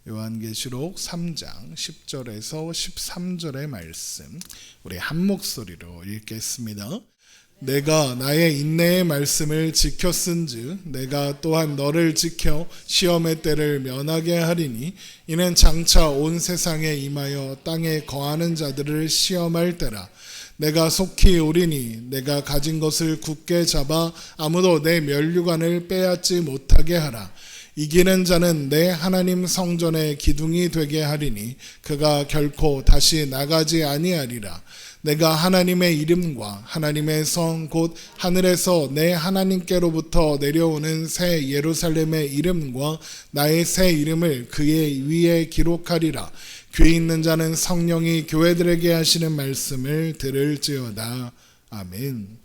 요한계시록 3장 10절에서 13절의 말씀 우리 한 목소리로 읽겠습니다. 내가 나의 인내의 말씀을 지켰은즉 내가 또한 너를 지켜 시험의 때를 면하게 하리니 이는 장차 온 세상에 임하여 땅에 거하는 자들을 시험할 때라. 내가 속히 오리니 내가 가진 것을 굳게 잡아 아무도 내 면류관을 빼앗지 못하게 하라. 이기는 자는 내 하나님 성전의 기둥이 되게 하리니 그가 결코 다시 나가지 아니하리라. 내가 하나님의 이름과 하나님의 성 곧 하늘에서 내 하나님께로부터 내려오는 새 예루살렘의 이름과 나의 새 이름을 그의 위에 기록하리라. 귀 있는 자는 성령이 교회들에게 하시는 말씀을 들을지어다. 아멘.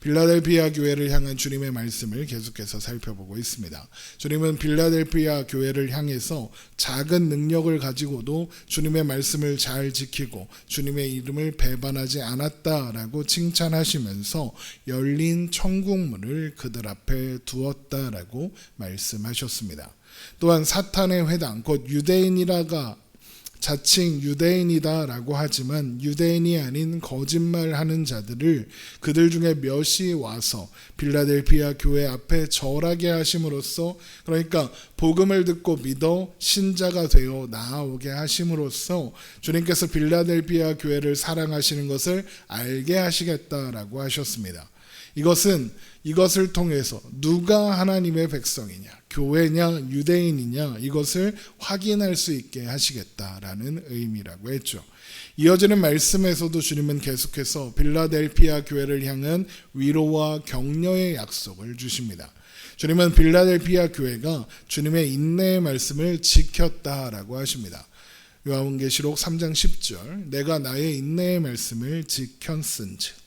빌라델피아 교회를 향한 주님의 말씀을 계속해서 살펴보고 있습니다. 주님은 빌라델피아 교회를 향해서 작은 능력을 가지고도 주님의 말씀을 잘 지키고 주님의 이름을 배반하지 않았다라고 칭찬하시면서 열린 천국문을 그들 앞에 두었다라고 말씀하셨습니다. 또한 사탄의 회당 곧 유대인이라가 자칭 유대인이다라고 하지만 유대인이 아닌 거짓말하는 자들을 그들 중에 몇이 와서 빌라델피아 교회 앞에 절하게 하심으로써, 그러니까 복음을 듣고 믿어 신자가 되어 나아오게 하심으로써 주님께서 빌라델피아 교회를 사랑하시는 것을 알게 하시겠다라고 하셨습니다. 이것을 통해서 누가 하나님의 백성이냐, 교회냐, 유대인이냐 이것을 확인할 수 있게 하시겠다라는 의미라고 했죠. 이어지는 말씀에서도 주님은 계속해서 빌라델피아 교회를 향한 위로와 격려의 약속을 주십니다. 주님은 빌라델피아 교회가 주님의 인내의 말씀을 지켰다라고 하십니다. 요한계시록 3장 10절 내가 나의 인내의 말씀을 지켰은즉.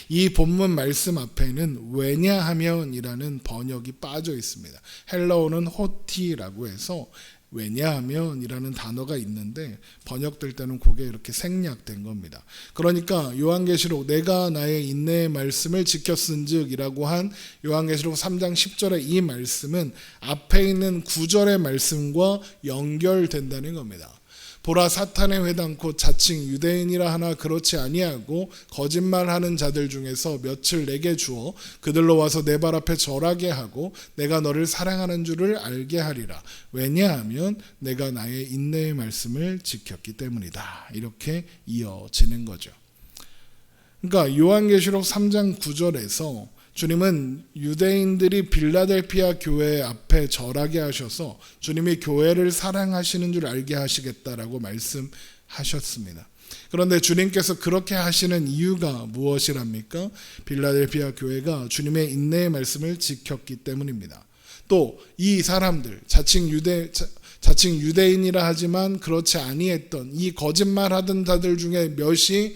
이 본문 말씀 앞에는 왜냐하면이라는 번역이 빠져 있습니다. 헬라어는 호티라고 해서 왜냐하면이라는 단어가 있는데 번역될 때는 그게 이렇게 생략된 겁니다. 그러니까 요한계시록 내가 나의 인내의 말씀을 지켰은즉이라고 한 요한계시록 3장 10절의 이 말씀은 앞에 있는 9절의 말씀과 연결된다는 겁니다. 보라 사탄의 회당 곧 자칭 유대인이라 하나 그렇지 아니하고 거짓말하는 자들 중에서 몇을 내게 주어 그들로 와서 내 발 앞에 절하게 하고 내가 너를 사랑하는 줄을 알게 하리라. 왜냐하면 내가 나의 인내의 말씀을 지켰기 때문이다. 이렇게 이어지는 거죠. 그러니까 요한계시록 3장 9절에서 주님은 유대인들이 빌라델피아 교회 앞에 절하게 하셔서 주님이 교회를 사랑하시는 줄 알게 하시겠다라고 말씀하셨습니다. 그런데 주님께서 그렇게 하시는 이유가 무엇이랍니까? 빌라델피아 교회가 주님의 인내의 말씀을 지켰기 때문입니다. 또 이 사람들 자칭 유대인이라 하지만 그렇지 아니했던 이 거짓말하던 자들 중에 몇이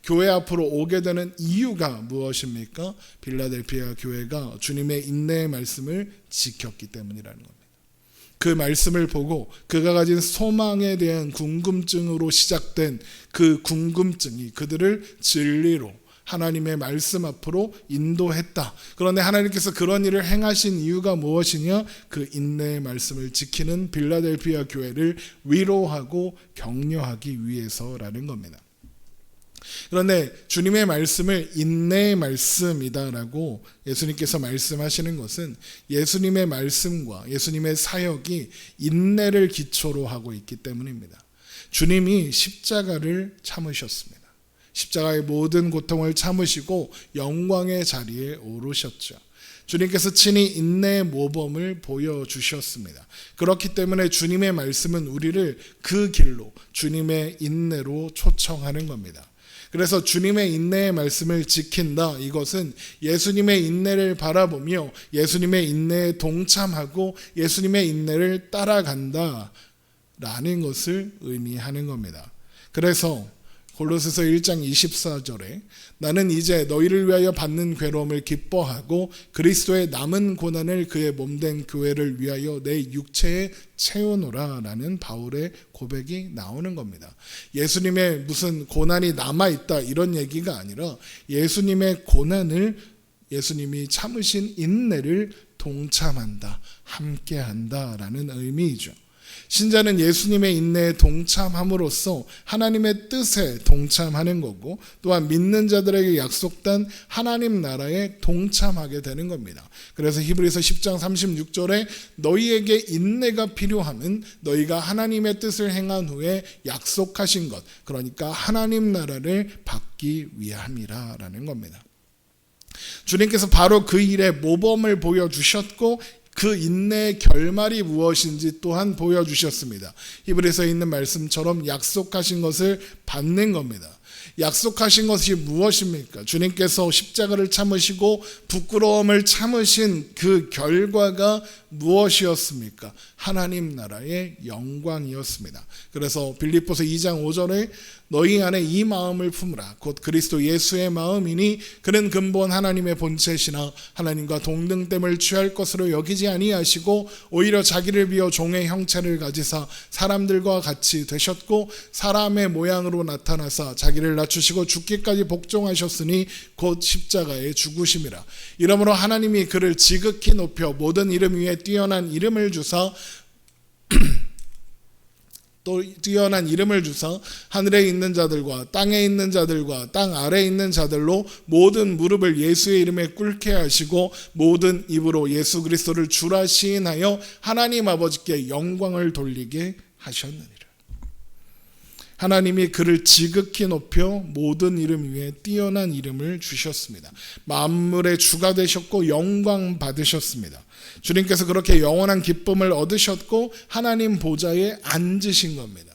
교회 앞으로 오게 되는 이유가 무엇입니까? 빌라델피아 교회가 주님의 인내의 말씀을 지켰기 때문이라는 겁니다. 그 말씀을 보고 그가 가진 소망에 대한 궁금증으로 시작된 그 궁금증이 그들을 진리로 하나님의 말씀 앞으로 인도했다. 그런데 하나님께서 그런 일을 행하신 이유가 무엇이냐? 그 인내의 말씀을 지키는 빌라델피아 교회를 위로하고 격려하기 위해서라는 겁니다. 그런데 주님의 말씀을 인내의 말씀이다라고 예수님께서 말씀하시는 것은 예수님의 말씀과 예수님의 사역이 인내를 기초로 하고 있기 때문입니다. 주님이 십자가를 참으셨습니다. 십자가의 모든 고통을 참으시고 영광의 자리에 오르셨죠. 주님께서 친히 인내의 모범을 보여주셨습니다. 그렇기 때문에 주님의 말씀은 우리를 그 길로 주님의 인내로 초청하는 겁니다. 그래서 주님의 인내의 말씀을 지킨다. 이것은 예수님의 인내를 바라보며 예수님의 인내에 동참하고 예수님의 인내를 따라간다 라는 것을 의미하는 겁니다. 그래서 골로새서 1장 24절에 나는 이제 너희를 위하여 받는 괴로움을 기뻐하고 그리스도의 남은 고난을 그의 몸된 교회를 위하여 내 육체에 채우노라 라는 바울의 고백이 나오는 겁니다. 예수님의 무슨 고난이 남아있다 이런 얘기가 아니라 예수님의 고난을 예수님이 참으신 인내를 동참한다, 함께한다 라는 의미이죠. 신자는 예수님의 인내에 동참함으로써 하나님의 뜻에 동참하는 거고, 또한 믿는 자들에게 약속된 하나님 나라에 동참하게 되는 겁니다. 그래서 히브리서 10장 36절에 너희에게 인내가 필요함은 너희가 하나님의 뜻을 행한 후에 약속하신 것, 그러니까 하나님 나라를 받기 위함이라 라는 겁니다. 주님께서 바로 그 일의 모범을 보여주셨고 그 인내의 결말이 무엇인지 또한 보여주셨습니다. 히브리서에 있는 말씀처럼 약속하신 것을 받는 겁니다. 약속하신 것이 무엇입니까? 주님께서 십자가를 참으시고 부끄러움을 참으신 그 결과가 무엇이었습니까? 하나님 나라의 영광이었습니다. 그래서 빌립보서 2장 5절에 너희 안에 이 마음을 품으라 곧 그리스도 예수의 마음이니 그는 근본 하나님의 본체시나 하나님과 동등됨을 취할 것으로 여기지 아니하시고 오히려 자기를 비어 종의 형체를 가지사 사람들과 같이 되셨고 사람의 모양으로 나타나사 자기를 낮추시고 죽기까지 복종하셨으니 곧 십자가에 죽으심이라. 이러므로 하나님이 그를 지극히 높여 모든 이름 위에 뛰어난 이름을 주사 또 뛰어난 이름을 주사 하늘에 있는 자들과 땅에 있는 자들과 땅 아래에 있는 자들로 모든 무릎을 예수의 이름에 꿇게 하시고 모든 입으로 예수 그리스도를 주라 시인하여 하나님 아버지께 영광을 돌리게 하셨느니라. 하나님이 그를 지극히 높여 모든 이름 위에 뛰어난 이름을 주셨습니다. 만물의 주가 되셨고 영광 받으셨습니다. 주님께서 그렇게 영원한 기쁨을 얻으셨고 하나님 보좌에 앉으신 겁니다.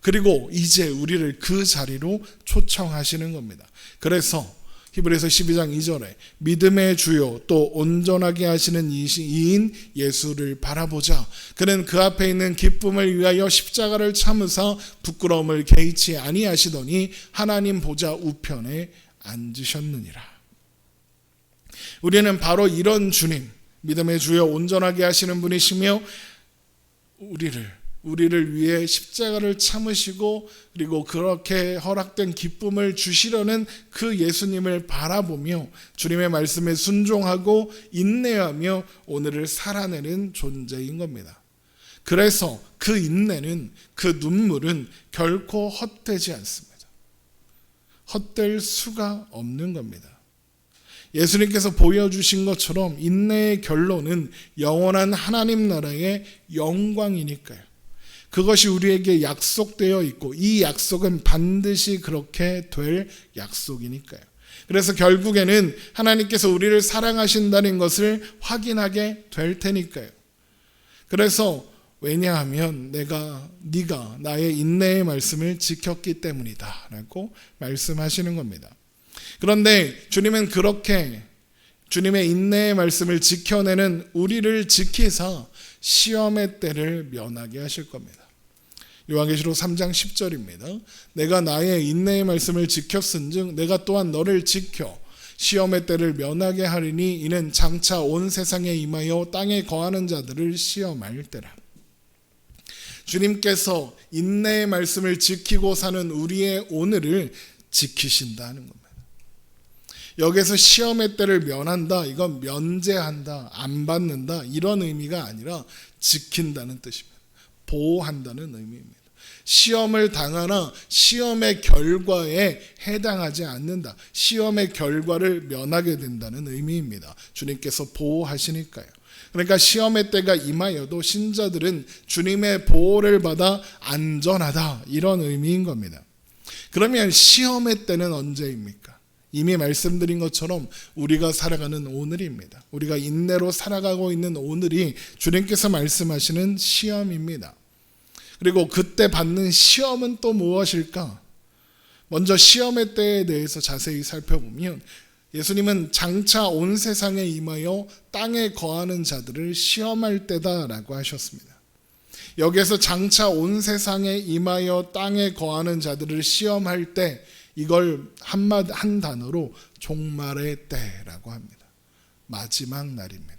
그리고 이제 우리를 그 자리로 초청하시는 겁니다. 그래서 히브리서 12장 2절에 믿음의 주요 또 온전하게 하시는 이인 예수를 바라보자. 그는 그 앞에 있는 기쁨을 위하여 십자가를 참으사 부끄러움을 개의치 아니하시더니 하나님 보좌 우편에 앉으셨느니라. 우리는 바로 이런 주님, 믿음의 주요 온전하게 하시는 분이시며 우리를 위해 십자가를 참으시고 그리고 그렇게 허락된 기쁨을 주시려는 그 예수님을 바라보며 주님의 말씀에 순종하고 인내하며 오늘을 살아내는 존재인 겁니다. 그래서 그 인내는, 그 눈물은 결코 헛되지 않습니다. 헛될 수가 없는 겁니다. 예수님께서 보여주신 것처럼 인내의 결론은 영원한 하나님 나라의 영광이니까요. 그것이 우리에게 약속되어 있고 이 약속은 반드시 그렇게 될 약속이니까요. 그래서 결국에는 하나님께서 우리를 사랑하신다는 것을 확인하게 될 테니까요. 그래서 왜냐하면 네가 나의 인내의 말씀을 지켰기 때문이다 라고 말씀하시는 겁니다. 그런데 주님은 그렇게 주님의 인내의 말씀을 지켜내는 우리를 지키사 시험의 때를 면하게 하실 겁니다. 요한계시록 3장 10절입니다. 내가 나의 인내의 말씀을 지켰은즉 내가 또한 너를 지켜 시험의 때를 면하게 하리니 이는 장차 온 세상에 임하여 땅에 거하는 자들을 시험할 때라. 주님께서 인내의 말씀을 지키고 사는 우리의 오늘을 지키신다는 겁니다. 여기서 시험의 때를 면한다, 이건 면제한다, 안 받는다 이런 의미가 아니라 지킨다는 뜻입니다. 보호한다는 의미입니다. 시험을 당하나 시험의 결과에 해당하지 않는다. 시험의 결과를 면하게 된다는 의미입니다. 주님께서 보호하시니까요. 그러니까 시험의 때가 임하여도 신자들은 주님의 보호를 받아 안전하다 이런 의미인 겁니다. 그러면 시험의 때는 언제입니까? 이미 말씀드린 것처럼 우리가 살아가는 오늘입니다. 우리가 인내로 살아가고 있는 오늘이 주님께서 말씀하시는 시험입니다. 그리고 그때 받는 시험은 또 무엇일까? 먼저 시험의 때에 대해서 자세히 살펴보면 예수님은 장차 온 세상에 임하여 땅에 거하는 자들을 시험할 때다라고 하셨습니다. 여기에서 장차 온 세상에 임하여 땅에 거하는 자들을 시험할 때 이걸 한 단어로 종말의 때라고 합니다. 마지막 날입니다.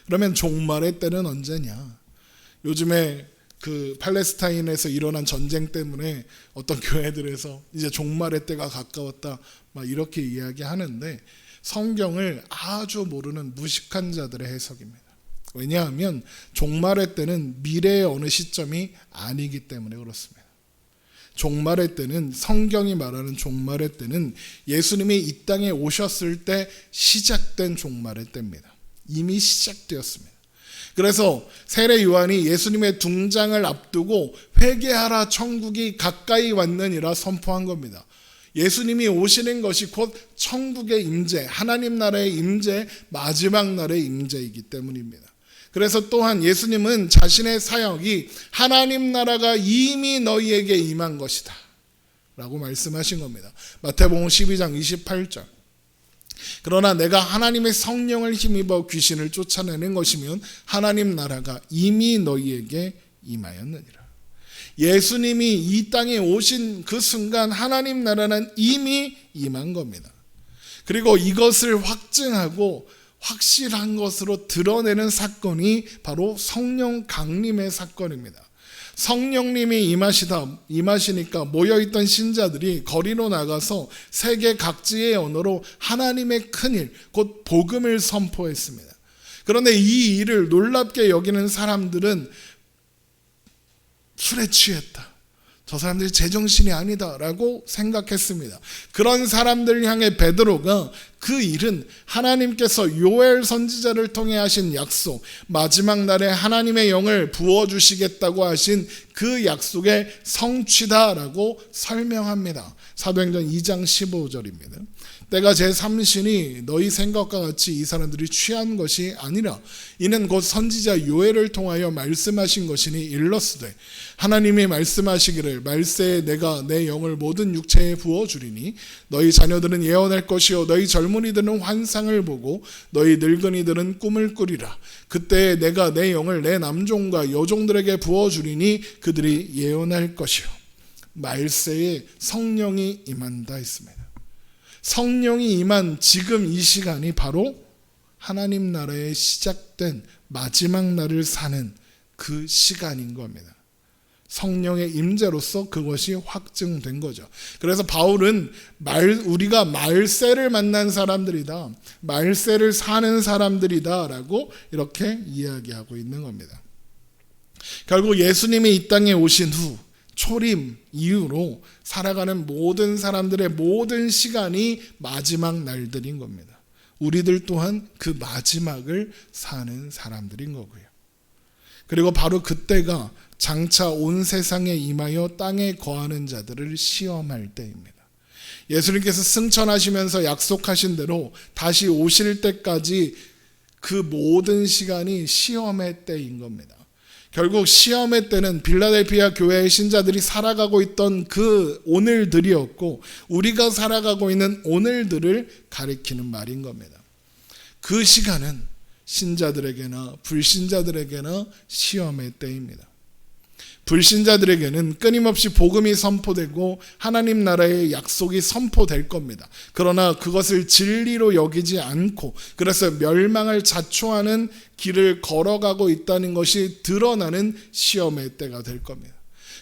그러면 종말의 때는 언제냐? 요즘에 그 팔레스타인에서 일어난 전쟁 때문에 어떤 교회들에서 이제 종말의 때가 가까웠다 막 이렇게 이야기하는데 성경을 아주 모르는 무식한 자들의 해석입니다. 왜냐하면 종말의 때는 미래의 어느 시점이 아니기 때문에 그렇습니다. 종말의 때는, 성경이 말하는 종말의 때는 예수님이 이 땅에 오셨을 때 시작된 종말의 때입니다. 이미 시작되었습니다. 그래서 세례 요한이 예수님의 등장을 앞두고 회개하라, 천국이 가까이 왔느니라 선포한 겁니다. 예수님이 오시는 것이 곧 천국의 임재, 하나님 나라의 임재, 마지막 날의 임재이기 때문입니다. 그래서 또한 예수님은 자신의 사역이 하나님 나라가 이미 너희에게 임한 것이다 라고 말씀하신 겁니다. 마태복음 12장 28절. 그러나 내가 하나님의 성령을 힘입어 귀신을 쫓아내는 것이면 하나님 나라가 이미 너희에게 임하였느니라. 예수님이 이 땅에 오신 그 순간 하나님 나라는 이미 임한 겁니다. 그리고 이것을 확증하고 확실한 것으로 드러내는 사건이 바로 성령 강림의 사건입니다. 성령님이 임하시니까 모여있던 신자들이 거리로 나가서 세계 각지의 언어로 하나님의 큰일, 곧 복음을 선포했습니다. 그런데 이 일을 놀랍게 여기는 사람들은 술에 취했다, 저 사람들이 제정신이 아니다 라고 생각했습니다. 그런 사람들 향해 베드로가 그 일은 하나님께서 요엘 선지자를 통해 하신 약속, 마지막 날에 하나님의 영을 부어주시겠다고 하신 그 약속의 성취다라고 설명합니다. 사도행전 2장 15절입니다. 때가 제3신이 너희 생각과 같이 이 사람들이 취한 것이 아니라 이는 곧 선지자 요엘을 통하여 말씀하신 것이니 일러스되 하나님이 말씀하시기를 말세에 내가 내 영을 모든 육체에 부어주리니 너희 자녀들은 예언할 것이요 너희 젊은이들은 환상을 보고 너희 늙은이들은 꿈을 꾸리라. 그때 내가 내 영을 내 남종과 여종들에게 부어주리니 그들이 예언할 것이요. 말세에 성령이 임한다 했습니다. 성령이 임한 지금 이 시간이 바로 하나님 나라의 시작된 마지막 날을 사는 그 시간인 겁니다. 성령의 임재로서 그것이 확증된 거죠. 그래서 바울은 우리가 말세를 만난 사람들이다, 말세를 사는 사람들이다 라고 이렇게 이야기하고 있는 겁니다. 결국 예수님이 이 땅에 오신 후 초림 이후로 살아가는 모든 사람들의 모든 시간이 마지막 날들인 겁니다. 우리들 또한 그 마지막을 사는 사람들인 거고요. 그리고 바로 그때가 장차 온 세상에 임하여 땅에 거하는 자들을 시험할 때입니다. 예수님께서 승천하시면서 약속하신 대로 다시 오실 때까지 그 모든 시간이 시험의 때인 겁니다. 결국 시험의 때는 빌라델피아 교회의 신자들이 살아가고 있던 그 오늘들이었고 우리가 살아가고 있는 오늘들을 가리키는 말인 겁니다. 그 시간은 신자들에게나 불신자들에게나 시험의 때입니다. 불신자들에게는 끊임없이 복음이 선포되고 하나님 나라의 약속이 선포될 겁니다. 그러나 그것을 진리로 여기지 않고 그래서 멸망을 자초하는 길을 걸어가고 있다는 것이 드러나는 시험의 때가 될 겁니다.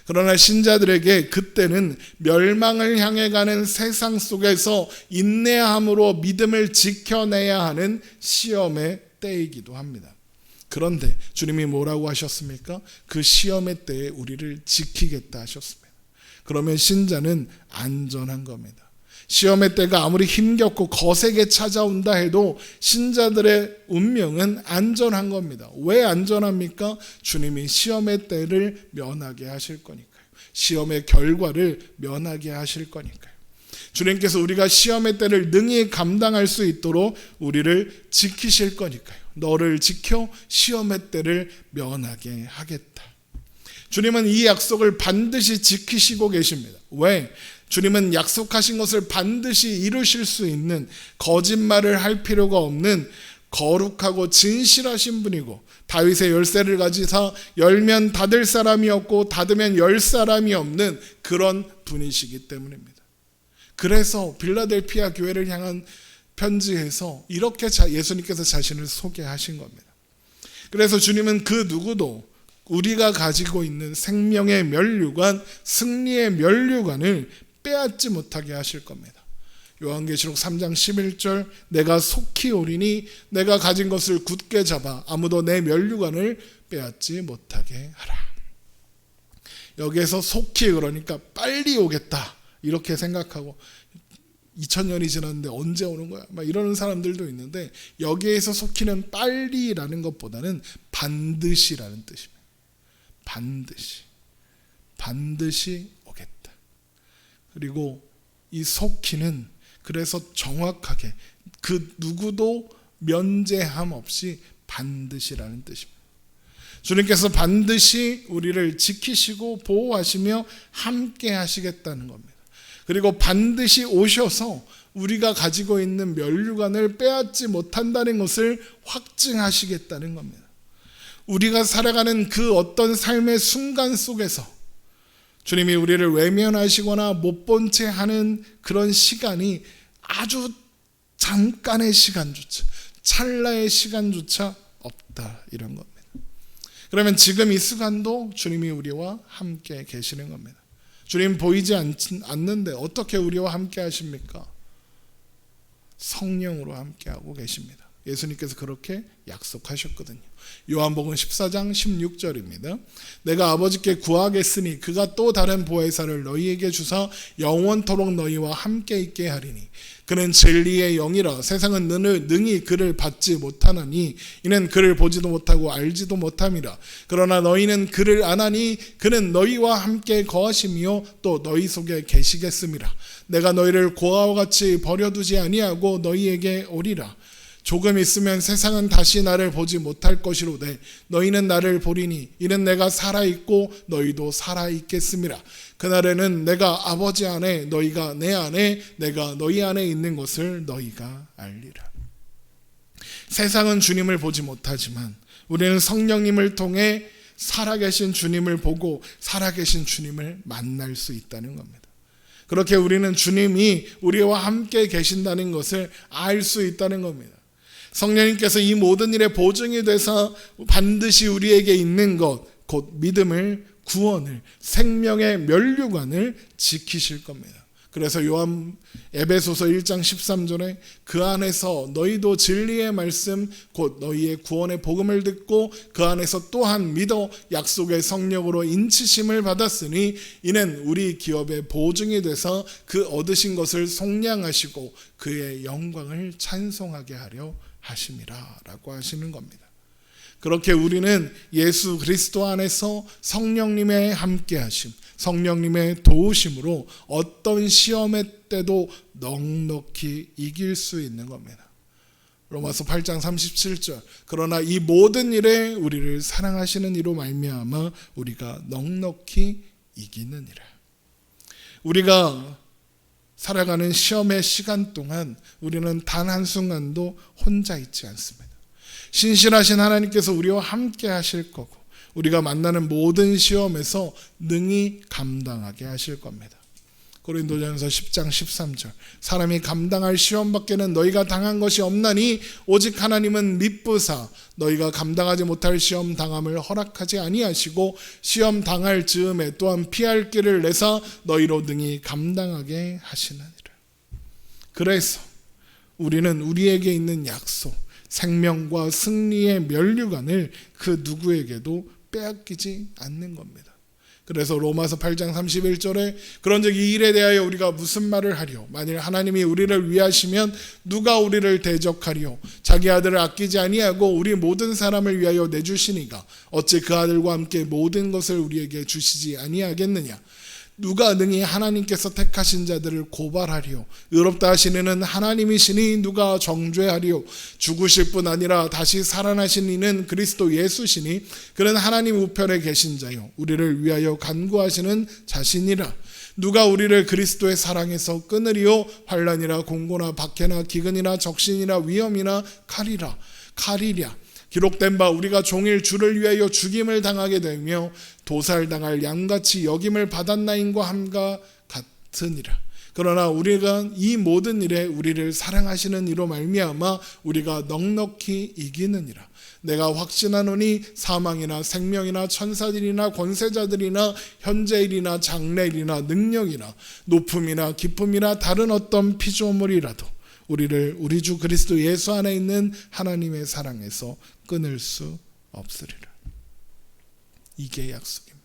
그러나 신자들에게 그때는 멸망을 향해 가는 세상 속에서 인내함으로 믿음을 지켜내야 하는 시험의 때이기도 합니다. 그런데 주님이 뭐라고 하셨습니까? 그 시험의 때에 우리를 지키겠다 하셨습니다. 그러면 신자는 안전한 겁니다. 시험의 때가 아무리 힘겹고 거세게 찾아온다 해도 신자들의 운명은 안전한 겁니다. 왜 안전합니까? 주님이 시험의 때를 면하게 하실 거니까요. 시험의 결과를 면하게 하실 거니까요. 주님께서 우리가 시험의 때를 능히 감당할 수 있도록 우리를 지키실 거니까요. 너를 지켜 시험의 때를 면하게 하겠다. 주님은 이 약속을 반드시 지키시고 계십니다. 왜? 주님은 약속하신 것을 반드시 이루실 수 있는 거짓말을 할 필요가 없는 거룩하고 진실하신 분이고 다윗의 열쇠를 가지사 열면 닫을 사람이 없고 닫으면 열 사람이 없는 그런 분이시기 때문입니다. 그래서 빌라델피아 교회를 향한 편지에서 이렇게 예수님께서 자신을 소개하신 겁니다. 그래서 주님은 그 누구도 우리가 가지고 있는 생명의 면류관, 승리의 면류관을 빼앗지 못하게 하실 겁니다. 요한계시록 3장 11절 내가 속히 오리니 내가 가진 것을 굳게 잡아 아무도 내 면류관을 빼앗지 못하게 하라. 여기에서 속히 그러니까 빨리 오겠다 이렇게 생각하고 2000년이 지났는데 언제 오는 거야? 막 이러는 사람들도 있는데 여기에서 속히는 빨리라는 것보다는 반드시라는 뜻입니다. 반드시 오겠다. 그리고 이 속히는 그래서 정확하게 그 누구도 면제함 없이 반드시라는 뜻입니다. 주님께서 반드시 우리를 지키시고 보호하시며 함께 하시겠다는 겁니다. 그리고 반드시 오셔서 우리가 가지고 있는 면류관을 빼앗지 못한다는 것을 확증하시겠다는 겁니다. 우리가 살아가는 그 어떤 삶의 순간 속에서 주님이 우리를 외면하시거나 못 본 채 하는 그런 시간이 아주 잠깐의 시간조차, 찰나의 시간조차 없다 이런 겁니다. 그러면 지금 이 순간도 주님이 우리와 함께 계시는 겁니다. 주님 보이지 않는데 어떻게 우리와 함께 하십니까? 성령으로 함께하고 계십니다. 예수님께서 그렇게 약속하셨거든요. 요한복음 14장 16절입니다. 내가 아버지께 구하겠으니 그가 또 다른 보혜사를 너희에게 주사 영원토록 너희와 함께 있게 하리니 그는 진리의 영이라 세상은 능히 그를 받지 못하나니 이는 그를 보지도 못하고 알지도 못함이라. 그러나 너희는 그를 아나니 그는 너희와 함께 거하시며 또 너희 속에 계시겠음이라. 내가 너희를 고아와 같이 버려두지 아니하고 너희에게 오리라. 조금 있으면 세상은 다시 나를 보지 못할 것이로되 너희는 나를 보리니 이는 내가 살아있고 너희도 살아있겠음이라. 그날에는 내가 아버지 안에 너희가 내 안에 내가 너희 안에 있는 것을 너희가 알리라. 세상은 주님을 보지 못하지만 우리는 성령님을 통해 살아계신 주님을 보고 살아계신 주님을 만날 수 있다는 겁니다. 그렇게 우리는 주님이 우리와 함께 계신다는 것을 알 수 있다는 겁니다. 성령님께서 이 모든 일에 보증이 돼서 반드시 우리에게 있는 것, 곧 믿음을, 구원을, 생명의 면류관을 지키실 겁니다. 그래서 에베소서 1장 13절에 그 안에서 너희도 진리의 말씀 곧 너희의 구원의 복음을 듣고 그 안에서 또한 믿어 약속의 성령으로 인치심을 받았으니 이는 우리 기업의 보증이 돼서 그 얻으신 것을 속량하시고 그의 영광을 찬송하게 하려 하심이라 라고 하시는 겁니다. 그렇게 우리는 예수 그리스도 안에서 성령님의 함께하심, 성령님의 도우심으로 어떤 시험의 때도 넉넉히 이길 수 있는 겁니다. 로마서 8장 37절 그러나 이 모든 일에 우리를 사랑하시는 이로 말미암아 우리가 넉넉히 이기느니라. 우리가 살아가는 시험의 시간 동안 우리는 단 한순간도 혼자 있지 않습니다. 신실하신 하나님께서 우리와 함께 하실 거고 우리가 만나는 모든 시험에서 능히 감당하게 하실 겁니다. 고린도전서 10장 13절 사람이 감당할 시험 밖에는 너희가 당한 것이 없나니 오직 하나님은 미쁘사 너희가 감당하지 못할 시험 당함을 허락하지 아니하시고 시험 당할 즈음에 또한 피할 길을 내사 너희로 능히 감당하게 하시느니라. 그래서 우리는 우리에게 있는 약속 생명과 승리의 면류관을 그 누구에게도 빼앗기지 않는 겁니다. 그래서 로마서 8장 31절에 그런즉 이 일에 대하여 우리가 무슨 말을 하리요? 만일 하나님이 우리를 위하시면 누가 우리를 대적하리요? 자기 아들을 아끼지 아니하고 우리 모든 사람을 위하여 내주시니가 어찌 그 아들과 함께 모든 것을 우리에게 주시지 아니하겠느냐? 누가 능히 하나님께서 택하신 자들을 고발하리요? 의롭다 하시는 이는 하나님이시니 누가 정죄하리요? 죽으실 뿐 아니라 다시 살아나신 이는 그리스도 예수시니 그는 하나님 우편에 계신 자요 우리를 위하여 간구하시는 자신이라. 누가 우리를 그리스도의 사랑에서 끊으리요? 환난이나 공고나 박해나 기근이나 적신이나 위험이나 칼이랴. 기록된 바 우리가 종일 주를 위하여 죽임을 당하게 되며 도살당할 양같이 여김을 받았나인과 함과 같으니라. 그러나 우리가 이 모든 일에 우리를 사랑하시는 이로 말미암아 우리가 넉넉히 이기느니라. 내가 확신하노니 사망이나 생명이나 천사들이나 권세자들이나 현재일이나 장래일이나 능력이나 높음이나 깊음이나 다른 어떤 피조물이라도 우리를 우리 주 그리스도 예수 안에 있는 하나님의 사랑에서 끊을 수 없으리라. 이게 약속입니다.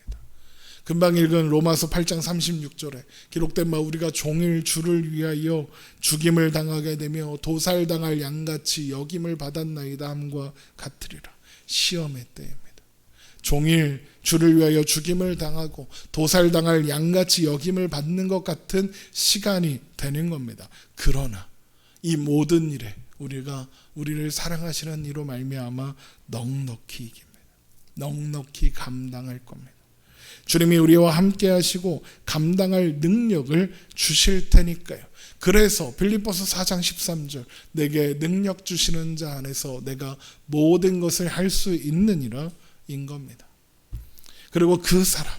금방 읽은 로마서 8장 36절에 기록된 바 우리가 종일 주를 위하여 죽임을 당하게 되며 도살당할 양같이 여김을 받았나이다 함과 같으리라. 시험의 때입니다. 종일 주를 위하여 죽임을 당하고 도살당할 양같이 여김을 받는 것 같은 시간이 되는 겁니다. 그러나 이 모든 일에 우리가 우리를 사랑하시는 이로 말미암아 넉넉히 이깁니다. 넉넉히 감당할 겁니다. 주님이 우리와 함께 하시고 감당할 능력을 주실 테니까요. 그래서 빌립보서 4장 13절 내게 능력 주시는 자 안에서 내가 모든 것을 할 수 있느니라 인 겁니다. 그리고 그 사람,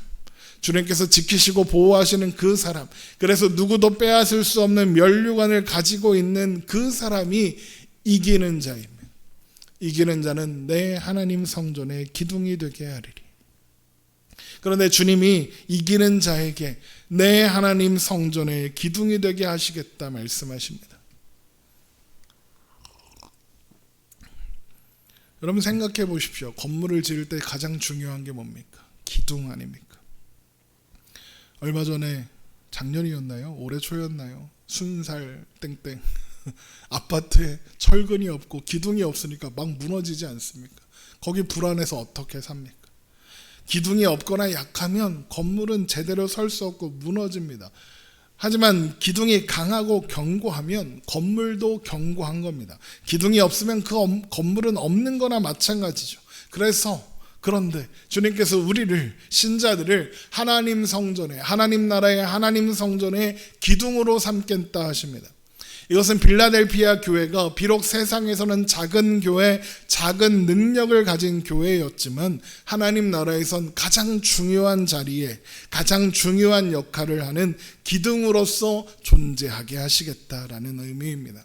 주님께서 지키시고 보호하시는 그 사람, 그래서 누구도 빼앗을 수 없는 면류관을 가지고 있는 그 사람이 이기는 자입니다. 이기는 자는 내 하나님 성전의 기둥이 되게 하리리. 그런데 주님이 이기는 자에게 내 하나님 성전의 기둥이 되게 하시겠다 말씀하십니다. 여러분 생각해 보십시오. 건물을 지을 때 가장 중요한 게 뭡니까? 기둥 아닙니까? 얼마 전에 작년이었나요? 올해 초였나요? 순살 땡땡 아파트에 철근이 없고 기둥이 없으니까 막 무너지지 않습니까? 거기 불안해서 어떻게 삽니까? 기둥이 없거나 약하면 건물은 제대로 설 수 없고 무너집니다. 하지만 기둥이 강하고 견고하면 건물도 견고한 겁니다. 기둥이 없으면 그 건물은 없는 거나 마찬가지죠. 그런데 주님께서 우리를 신자들을 하나님 성전에 하나님 나라의 하나님 성전의 기둥으로 삼겠다 하십니다. 이것은 빌라델피아 교회가 비록 세상에서는 작은 교회, 작은 능력을 가진 교회였지만 하나님 나라에선 가장 중요한 자리에 가장 중요한 역할을 하는 기둥으로서 존재하게 하시겠다라는 의미입니다.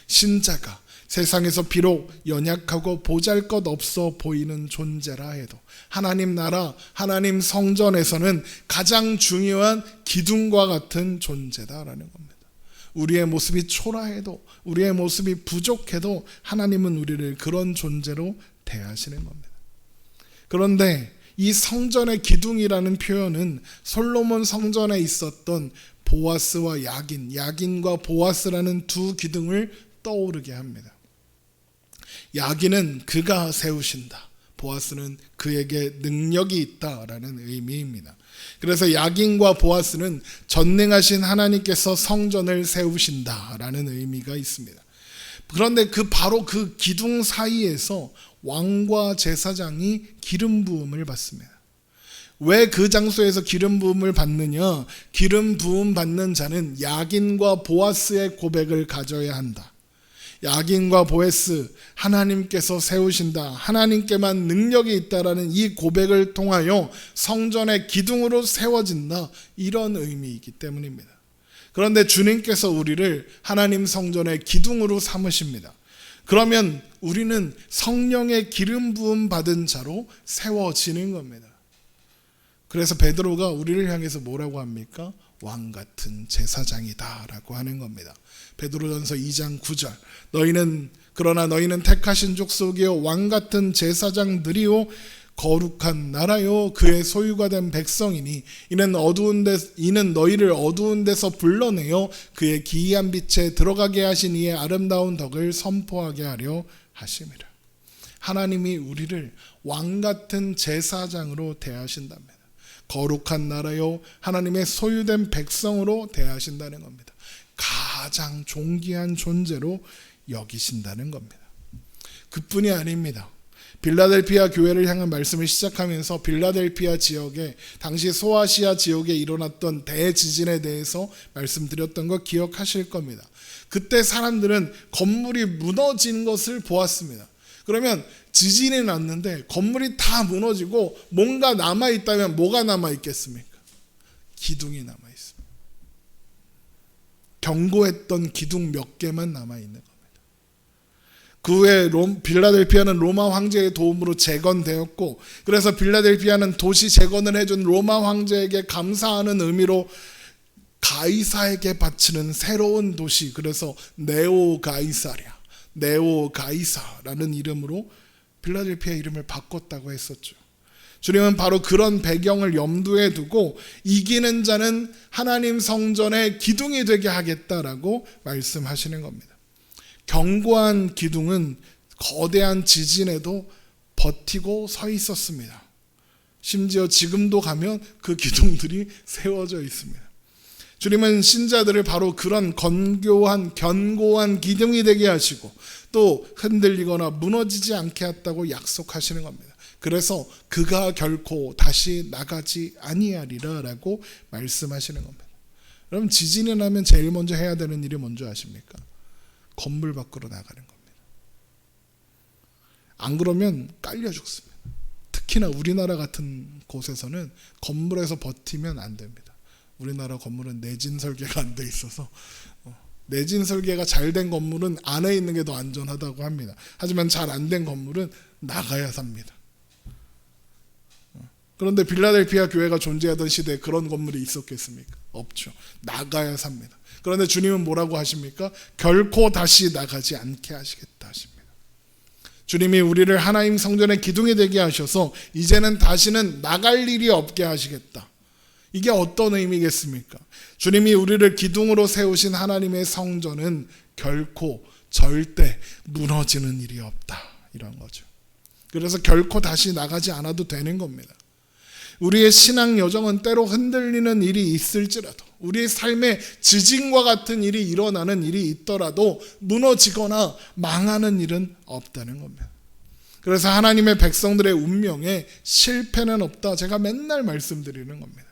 신자가 세상에서 비록 연약하고 보잘것없어 보이는 존재라 해도 하나님 나라, 하나님 성전에서는 가장 중요한 기둥과 같은 존재다라는 겁니다. 우리의 모습이 초라해도 우리의 모습이 부족해도 하나님은 우리를 그런 존재로 대하시는 겁니다. 그런데 이 성전의 기둥이라는 표현은 솔로몬 성전에 있었던 보아스와 야긴과 보아스라는 두 기둥을 떠오르게 합니다. 야긴은 그가 세우신다. 보아스는 그에게 능력이 있다라는 의미입니다. 그래서 야긴과 보아스는 전능하신 하나님께서 성전을 세우신다라는 의미가 있습니다. 그런데 바로 그 기둥 사이에서 왕과 제사장이 기름 부음을 받습니다. 왜 그 장소에서 기름 부음을 받느냐? 기름 부음 받는 자는 야긴과 보아스의 고백을 가져야 한다. 야긴과 보아스, 하나님께서 세우신다, 하나님께만 능력이 있다라는 이 고백을 통하여 성전의 기둥으로 세워진다, 이런 의미이기 때문입니다. 그런데 주님께서 우리를 하나님 성전의 기둥으로 삼으십니다. 그러면 우리는 성령의 기름 부음 받은 자로 세워지는 겁니다. 그래서 베드로가 우리를 향해서 뭐라고 합니까? 왕 같은 제사장이다 라고 하는 겁니다. 베드로전서 2장 9절 그러나 너희는 택하신 족속이요 왕 같은 제사장들이요 거룩한 나라요 그의 소유가 된 백성이니 이는 너희를 어두운 데서 불러내어 그의 기이한 빛에 들어가게 하신 이의 아름다운 덕을 선포하게 하려 하심이라. 하나님이 우리를 왕 같은 제사장으로 대하신답니다. 거룩한 나라요 하나님의 소유된 백성으로 대하신다는 겁니다. 가장 존귀한 존재로 여기신다는 겁니다. 그뿐이 아닙니다. 빌라델피아 교회를 향한 말씀을 시작하면서 빌라델피아 지역에 당시 소아시아 지역에 일어났던 대지진에 대해서 말씀드렸던 거 기억하실 겁니다. 그때 사람들은 건물이 무너진 것을 보았습니다. 그러면 지진이 났는데 건물이 다 무너지고 뭔가 남아있다면 뭐가 남아있겠습니까? 기둥이 남아있습니다. 견고했던 기둥 몇 개만 남아있는 겁니다. 그 후에 빌라델피아는 로마 황제의 도움으로 재건되었고, 그래서 빌라델피아는 도시 재건을 해준 로마 황제에게 감사하는 의미로 가이사에게 바치는 새로운 도시, 그래서 네오가이사라는 이름으로 빌라델피아 이름을 바꿨다고 했었죠. 주님은 바로 그런 배경을 염두에 두고 이기는 자는 하나님 성전의 기둥이 되게 하겠다라고 말씀하시는 겁니다. 견고한 기둥은 거대한 지진에도 버티고 서 있었습니다. 심지어 지금도 가면 그 기둥들이 세워져 있습니다. 주님은 신자들을 바로 그런 견고한 기둥이 되게 하시고 또 흔들리거나 무너지지 않게 했다고 약속하시는 겁니다. 그래서 그가 결코 다시 나가지 아니하리라라고 말씀하시는 겁니다. 여러분, 지진이 나면 제일 먼저 해야 되는 일이 뭔지 아십니까? 건물 밖으로 나가는 겁니다. 안 그러면 깔려 죽습니다. 특히나 우리나라 같은 곳에서는 건물에서 버티면 안 됩니다. 우리나라 건물은 내진 설계가 안 돼 있어서 내진 설계가 잘 된 건물은 안에 있는 게 더 안전하다고 합니다. 하지만 잘 안 된 건물은 나가야 삽니다. 그런데 빌라델피아 교회가 존재하던 시대에 그런 건물이 있었겠습니까? 없죠. 나가야 삽니다. 그런데 주님은 뭐라고 하십니까? 결코 다시 나가지 않게 하시겠다 하십니다. 주님이 우리를 하나님 성전의 기둥이 되게 하셔서 이제는 다시는 나갈 일이 없게 하시겠다. 이게 어떤 의미겠습니까? 주님이 우리를 기둥으로 세우신 하나님의 성전은 결코 절대 무너지는 일이 없다, 이런 거죠. 그래서 결코 다시 나가지 않아도 되는 겁니다. 우리의 신앙 여정은 때로 흔들리는 일이 있을지라도, 우리의 삶에 지진과 같은 일이 일어나는 일이 있더라도 무너지거나 망하는 일은 없다는 겁니다. 그래서 하나님의 백성들의 운명에 실패는 없다, 제가 맨날 말씀드리는 겁니다.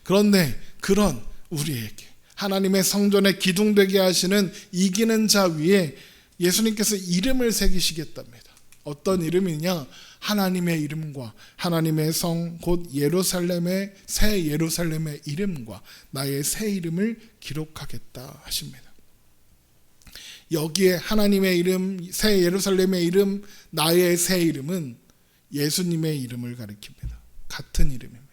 그런데 그런 우리에게 하나님의 성전에 기둥되게 하시는 이기는 자 위에 예수님께서 이름을 새기시겠답니다. 어떤 이름이냐? 하나님의 이름과 하나님의 성 곧 예루살렘의 새 예루살렘의 이름과 나의 새 이름을 기록하겠다 하십니다. 여기에 하나님의 이름, 새 예루살렘의 이름, 나의 새 이름은 예수님의 이름을 가리킵니다. 같은 이름입니다.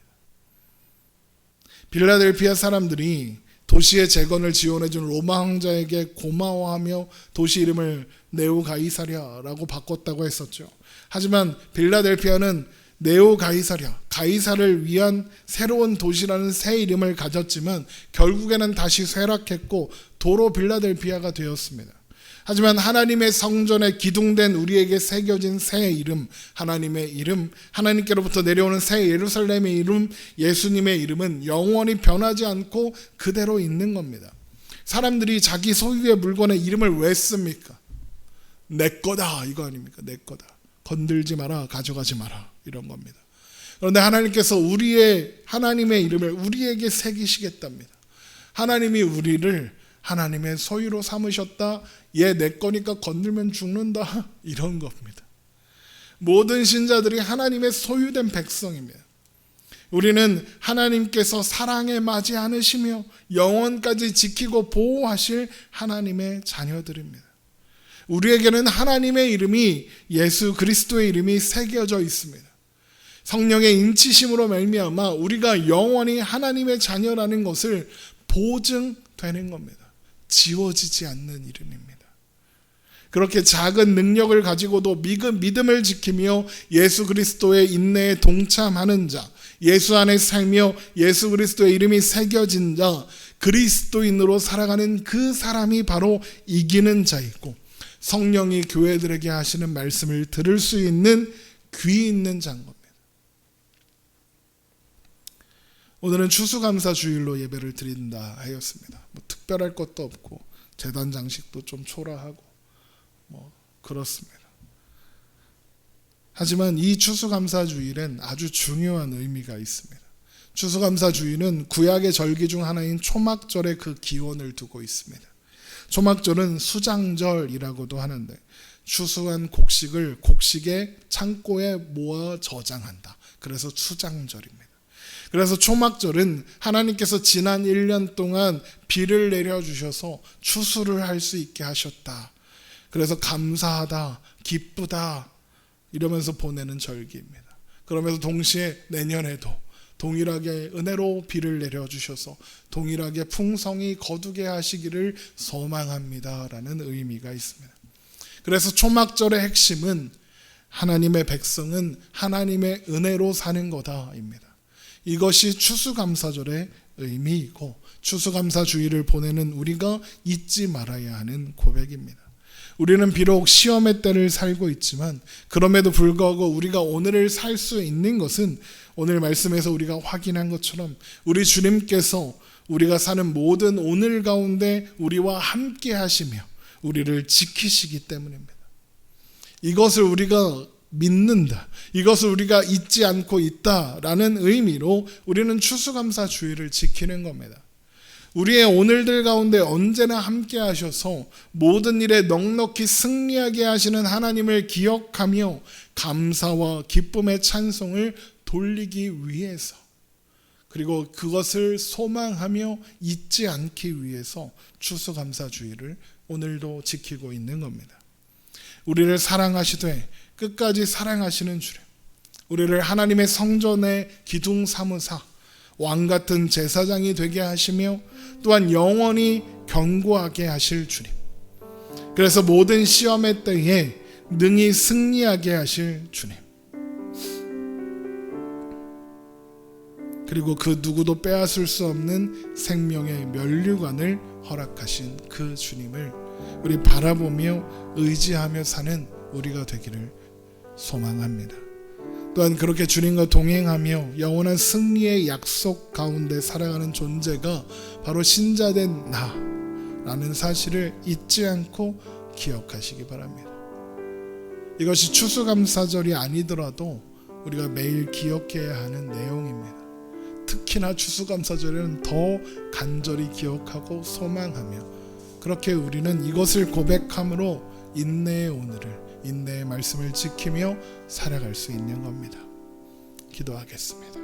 빌라델피아 사람들이 도시의 재건을 지원해준 로마 황제에게 고마워하며 도시 이름을 네오가이사랴라고 바꿨다고 했었죠. 하지만 빌라델피아는 네오가이사랴, 가이사를 위한 새로운 도시라는 새 이름을 가졌지만 결국에는 다시 쇠락했고 도로 빌라델피아가 되었습니다. 하지만 하나님의 성전에 기둥된 우리에게 새겨진 새 이름, 하나님의 이름, 하나님께로부터 내려오는 새 예루살렘의 이름, 예수님의 이름은 영원히 변하지 않고 그대로 있는 겁니다. 사람들이 자기 소유의 물건에 이름을 왜 씁니까? 내 거다, 이거 아닙니까? 내 거다. 건들지 마라, 가져가지 마라, 이런 겁니다. 그런데 하나님께서 하나님의 이름을 우리에게 새기시겠답니다. 하나님이 우리를 하나님의 소유로 삼으셨다. 얘 내 거니까 건들면 죽는다, 이런 겁니다. 모든 신자들이 하나님의 소유된 백성입니다. 우리는 하나님께서 사랑에 맞지 않으시며 영원까지 지키고 보호하실 하나님의 자녀들입니다. 우리에게는 하나님의 이름이, 예수 그리스도의 이름이 새겨져 있습니다. 성령의 인치심으로 말미암아 우리가 영원히 하나님의 자녀라는 것을 보증되는 겁니다. 지워지지 않는 이름입니다. 그렇게 작은 능력을 가지고도 믿음을 지키며 예수 그리스도의 인내에 동참하는 자, 예수 안에 살며 예수 그리스도의 이름이 새겨진 자, 그리스도인으로 살아가는 그 사람이 바로 이기는 자이고 성령이 교회들에게 하시는 말씀을 들을 수 있는 귀 있는 자인 겁니다. 오늘은 추수감사 주일로 예배를 드린다 하였습니다. 특별할 것도 없고 제단 장식도 좀 초라하고 그렇습니다. 하지만 이 추수감사 주일엔 아주 중요한 의미가 있습니다. 추수감사 주일은 구약의 절기 중 하나인 초막절의 그 기원을 두고 있습니다. 초막절은 수장절이라고도 하는데 추수한 곡식을 곡식의 창고에 모아 저장한다. 그래서 수장절입니다. 그래서 초막절은 하나님께서 지난 1년 동안 비를 내려주셔서 추수를 할 수 있게 하셨다. 그래서 감사하다, 기쁘다 이러면서 보내는 절기입니다. 그러면서 동시에 내년에도 동일하게 은혜로 비를 내려주셔서 동일하게 풍성히 거두게 하시기를 소망합니다 라는 의미가 있습니다. 그래서 초막절의 핵심은 하나님의 백성은 하나님의 은혜로 사는 거다입니다. 이것이 추수감사절의 의미이고 추수감사주의를 보내는 우리가 잊지 말아야 하는 고백입니다. 우리는 비록 시험의 때를 살고 있지만 그럼에도 불구하고 우리가 오늘을 살 수 있는 것은 오늘 말씀에서 우리가 확인한 것처럼 우리 주님께서 우리가 사는 모든 오늘 가운데 우리와 함께 하시며 우리를 지키시기 때문입니다. 이것을 우리가 믿는다. 이것을 우리가 잊지 않고 있다라는 의미로 우리는 추수감사주의를 지키는 겁니다. 우리의 오늘들 가운데 언제나 함께 하셔서 모든 일에 넉넉히 승리하게 하시는 하나님을 기억하며 감사와 기쁨의 찬송을 돌리기 위해서, 그리고 그것을 소망하며 잊지 않기 위해서 추수감사주의를 오늘도 지키고 있는 겁니다. 우리를 사랑하시되 끝까지 사랑하시는 주님, 우리를 하나님의 성전의 기둥 삼으사 왕같은 제사장이 되게 하시며 또한 영원히 견고하게 하실 주님, 그래서 모든 시험의 때에 능히 승리하게 하실 주님, 그리고 그 누구도 빼앗을 수 없는 생명의 면류관을 허락하신 그 주님을 우리 바라보며 의지하며 사는 우리가 되기를 소망합니다. 또한 그렇게 주님과 동행하며 영원한 승리의 약속 가운데 살아가는 존재가 바로 신자된 나라는 사실을 잊지 않고 기억하시기 바랍니다. 이것이 추수감사절이 아니더라도 우리가 매일 기억해야 하는 내용입니다. 특히나 추수감사절에는 더 간절히 기억하고 소망하며 그렇게 우리는 이것을 고백함으로 인내의 오늘을, 인내의 말씀을 지키며 살아갈 수 있는 겁니다. 기도하겠습니다.